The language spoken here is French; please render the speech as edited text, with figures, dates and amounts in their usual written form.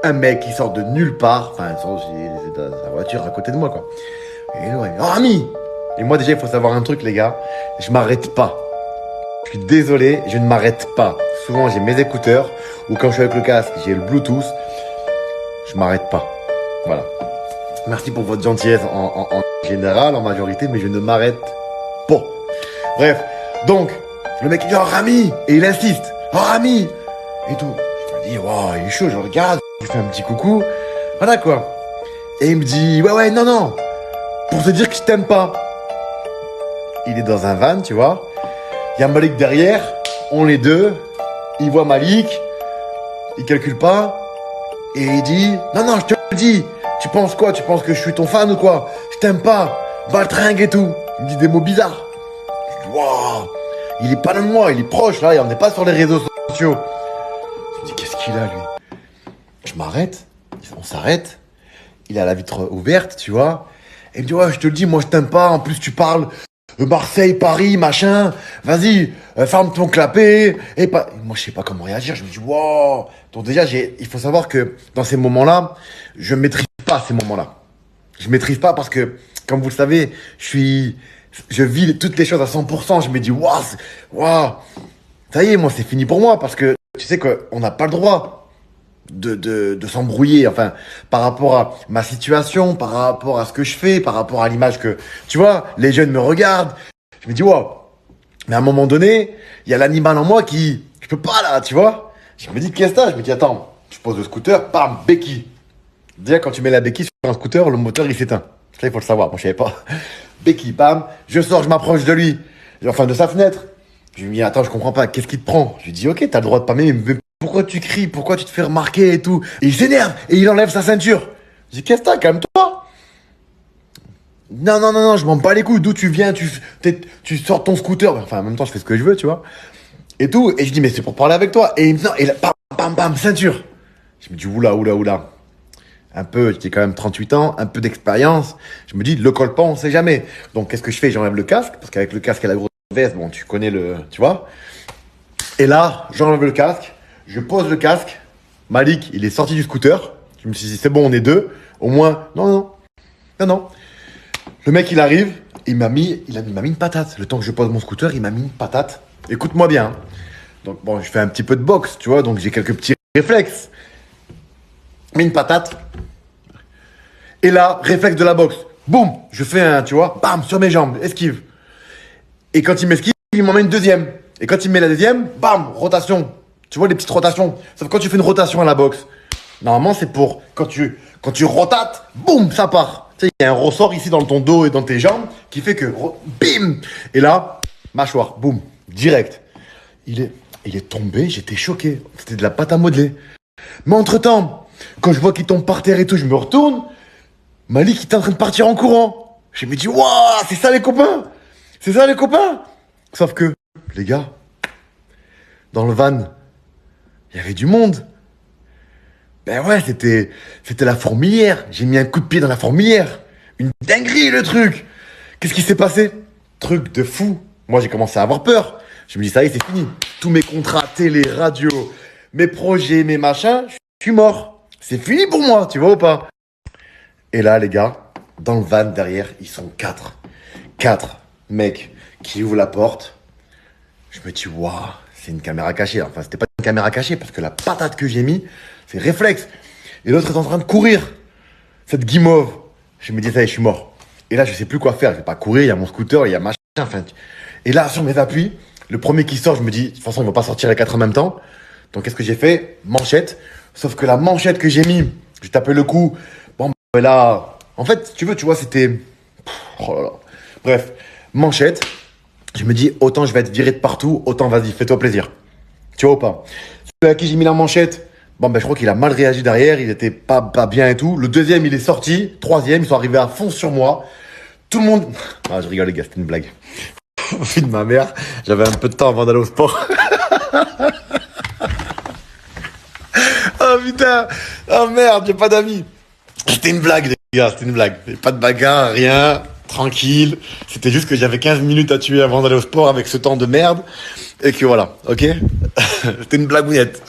un mec qui sort de nulle part, enfin, c'est dans sa voiture à côté de moi, quoi. Et là, il dit, oh, Rami! Et moi, déjà, il faut savoir un truc, les gars, je m'arrête pas. Je suis désolé, je ne m'arrête pas. Souvent, j'ai mes écouteurs, ou quand je suis avec le casque, j'ai le Bluetooth, je m'arrête pas. Voilà. Merci pour votre gentillesse en général, en majorité, mais je ne m'arrête pas. Bref, donc, le mec il dit, oh Rami! Et il insiste, oh Rami! Et tout. Je me dis, wow, il est chaud, je le regarde, je lui fais un petit coucou. Voilà quoi. Et il me dit, ouais, non, pour te dire que je t'aime pas. Il est dans un van, tu vois. Il y a Malik derrière, on les deux. Il voit Malik, il calcule pas. Et il dit, non, je te le dis. Tu penses quoi? Tu penses que je suis ton fan ou quoi? Je t'aime pas. Baltringue et tout. Il me dit des mots bizarres. Je dis, waouh, il est pas loin de moi, il est proche là, et on n'est pas sur les réseaux sociaux. Je me dis, qu'est-ce qu'il a lui? Je m'arrête, on s'arrête. Il a la vitre ouverte, tu vois. Et il me dit, ouais, je te le dis, moi je t'aime pas. En plus, tu parles de Marseille, Paris, machin. Vas-y, ferme ton clapet. Et pas... Moi, je sais pas comment réagir. Je me dis, wow. Donc déjà, il faut savoir que dans ces moments-là, je maîtrise pas ces moments-là. Je maîtrise pas parce que, comme vous le savez, je vis toutes les choses à 100%. Je me dis, waouh, ça y est, moi, c'est fini pour moi parce que tu sais qu'on n'a pas le droit de s'embrouiller, enfin, par rapport à ma situation, par rapport à ce que je fais, par rapport à l'image que, tu vois, les jeunes me regardent. Je me dis, waouh. Mais à un moment donné, il y a l'animal en moi je peux pas là, tu vois. Je me dis, qu'est-ce que c'est? Je me dis, attends, je pose le scooter, bam, béquille. Déjà, quand tu mets la béquille sur un scooter, le moteur, il s'éteint. Ça, il faut le savoir. Moi, je savais pas. Béquille, bam. Je sors, je m'approche de lui. Enfin, de sa fenêtre. Je lui dis, attends, je comprends pas. Qu'est-ce qui te prend? Je lui dis, ok, t'as le droit de pas m'aimer, mais pourquoi tu cries? Pourquoi tu te fais remarquer et tout? Et il s'énerve. Et il enlève sa ceinture. Je dis, qu'est-ce que t'as? Calme-toi. Non, je m'en bats les couilles. D'où tu viens? Tu sors ton scooter. Enfin, en même temps, je fais ce que je veux, tu vois. Et tout. Et je dis, mais c'est pour parler avec toi. Et il me dit, non. Et là, bam, ceinture. Je me dis, oula. Un peu, j'ai quand même 38 ans, un peu d'expérience. Je me dis, le colpan, on sait jamais. Donc, qu'est-ce que je fais? J'enlève le casque, parce qu'avec le casque et la grosse veste, bon, tu connais tu vois. Et là, j'enlève le casque, je pose le casque. Malik, il est sorti du scooter. Je me suis dit, c'est bon, on est deux. Au moins, non. Le mec, il arrive, il m'a mis une patate. Le temps que je pose mon scooter, il m'a mis une patate. Écoute-moi bien. Hein. Donc, bon, je fais un petit peu de boxe, tu vois, donc j'ai quelques petits réflexes. Mais une patate. Et là, réflexe de la boxe. Boum, je fais tu vois, bam, sur mes jambes, esquive. Et quand il m'esquive, il m'en met une deuxième. Et quand il me met la deuxième, bam, rotation. Tu vois les petites rotations. Sauf que quand tu fais une rotation à la boxe, normalement c'est pour quand tu rotates, boum, ça part. Tu sais, il y a un ressort ici dans ton dos et dans tes jambes qui fait que bim. Et là, mâchoire, boum, direct. Il est tombé, j'étais choqué. C'était de la pâte à modeler. Mais entre-temps, quand je vois qu'il tombe par terre et tout, je me retourne. Malik, il était en train de partir en courant. Je me dis, waouh, c'est ça les copains. C'est ça les copains. Sauf que, les gars, dans le van, il y avait du monde. Ben ouais, c'était la fourmilière. J'ai mis un coup de pied dans la fourmilière. Une dinguerie, le truc. Qu'est-ce qui s'est passé? Truc de fou. Moi, j'ai commencé à avoir peur. Je me dis, ça y est, c'est fini. Tous mes contrats, télé, radio, mes projets, mes machins, je suis mort. C'est fini pour moi, tu vois ou pas? Et là, les gars, dans le van derrière, ils sont quatre. Quatre mecs qui ouvrent la porte. Je me dis, waouh, c'est une caméra cachée. Enfin, c'était pas une caméra cachée parce que la patate que j'ai mis, c'est réflexe. Et l'autre est en train de courir. Cette guimauve. Je me dis, ça y est, je suis mort. Et là, je sais plus quoi faire. Je vais pas courir, il y a mon scooter, il y a machin. Enfin, et là, sur mes appuis, le premier qui sort, je me dis, de toute façon, ils vont pas sortir les quatre en même temps. Donc, qu'est-ce que j'ai fait? Manchette. Sauf que la manchette que j'ai mis, j'ai tapé le coup. Bon, ben là, en fait, si tu veux, tu vois, c'était... Oh là là. Bref, manchette. Je me dis, autant je vais être viré de partout, autant vas-y, fais-toi plaisir. Tu vois ou pas? Celui à qui j'ai mis la manchette, bon, ben je crois qu'il a mal réagi derrière, il était pas bien et tout. Le deuxième, il est sorti. Troisième, ils sont arrivés à fond sur moi. Tout le monde... Ah, je rigole les gars, c'était une blague. Fille de ma mère, j'avais un peu de temps avant d'aller au sport. Oh putain, oh merde, j'ai pas d'amis. C'était une blague les gars, c'était une blague. Pas de bagarre, rien, tranquille. C'était juste que j'avais 15 minutes à tuer avant d'aller au sport avec ce temps de merde. Et que voilà, ok. C'était une blagounette.